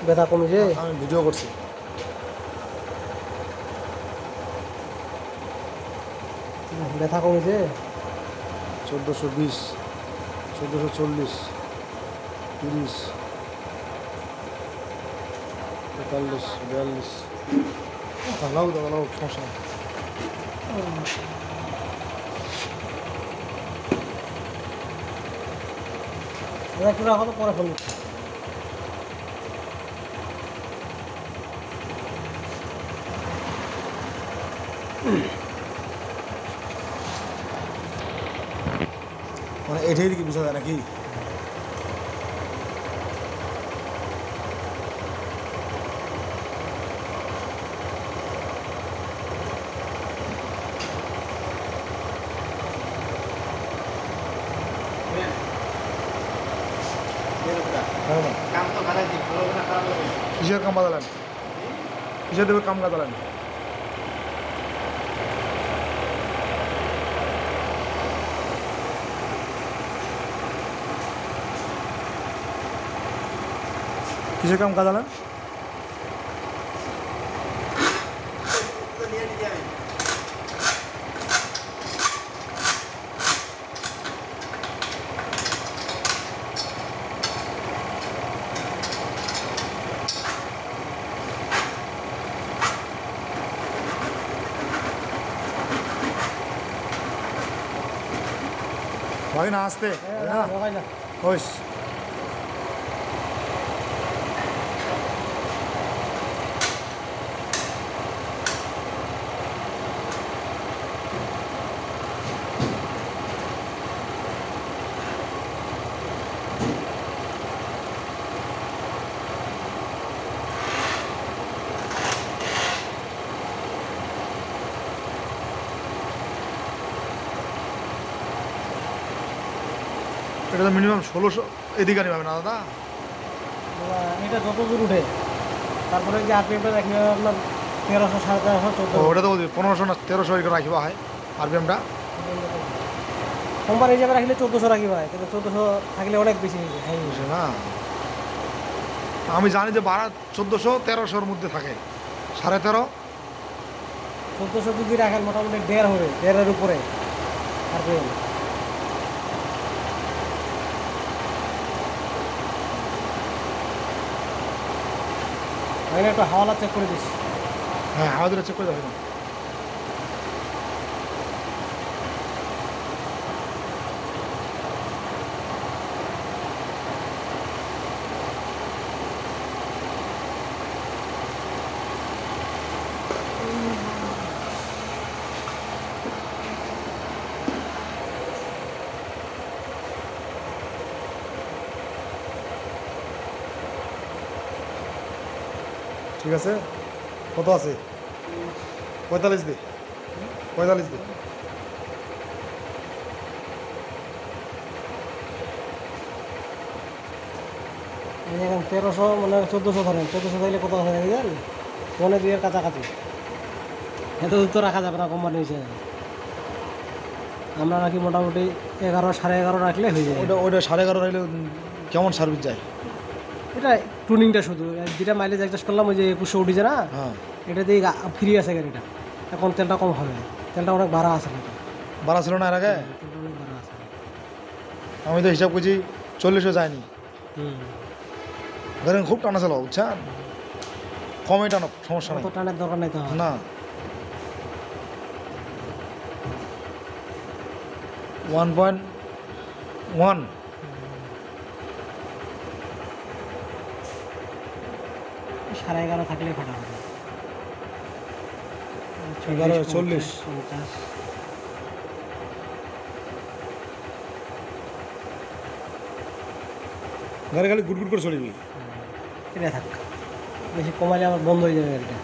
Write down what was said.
ব্যথা কমেছে? আমি ভিডিও করছি। ব্যথা কমেছে? 1420, 1440, 30, 45, 42। লাউ দাদা লাউ, সমস্যা নেই। একটু রাখো তো, পরে ফোন দিচ্ছি। মানে এটাই দিকে বুঝা যায় নাকি? কিসের কাম বাদালেন? কিসের দেবে কাম গাদালেন? কিসের কাম গাদালেন? ভাই না আসতে হোস। এটা তো মিনিমাম 1600 এদিকে পাবে না দাদা? এটা যত দূর উঠে, তারপরে যে আরপিএমটা রাখলে আপনার 1300, 1350, 1400। ওটা তো 1500 না 1300 এরকম রাখিবা হয় আরপিএমটা। সোমবার হিসাবে রাখলে 1400 রাখিবা হয়, কিন্তু 1400 থাকলে অনেক বেশি হয়ে যায়। বুঝছে না? আমি জানি যে ভাড়া 1400 1300-র মধ্যে থাকে, 13.5। 1400 যদি রাখেন মোটামুটি 1.5 হবে, 1.5-এর উপরে আরপিএম। আমি একটু হাওয়ালা চেক করে দিচ্ছি। হ্যাঁ হাওয়া দিলে চেক করে যাবে না। ঠিক আছে, কত আছে? 45 দে, 45 দে। এখন 1300 মানে 1400 ধরেন, 1400 থাকলে কত আছে জানেন? 1.2-এর কাছাকাছি। এত দূর তো রাখা যাবে না কোম্পানি হিসেবে। আমরা নাকি মোটামুটি 11, 11.5 রাখলে হয়ে যায়। ওইটা 11.5 রাখলে কেমন সার্ভিস যায়? এটা টুনিংটা শুধু, যেটা মাইলেজ অ্যাডজাস্ট করলাম ওই যে 2100 উঠেছে না, হ্যাঁ এটা দিয়ে ফ্রি আছে গাড়িটা। এখন তেলটা কম হবে, তেলটা অনেক ভাড়া আছে না। ভাড়া ছিল না এর আগে? তেলটা অনেক ভাড়া আছে। আমি তো হিসাব করছি 40-ও যায়নি। গাড়ি খুব টানা চালাও, বুঝছেন? কমে টানো, সমস্যা নেই। অত টানের দরকার নাই তো। না 1.1 11.5 থাকলে ফাটা হবে। 11, 40। 50। গাড়ি খালি গুট গুট করে চলিবি। এটা থাক, বেশি কমালে আবার বন্ধ হয়ে যাবে গাড়িটা।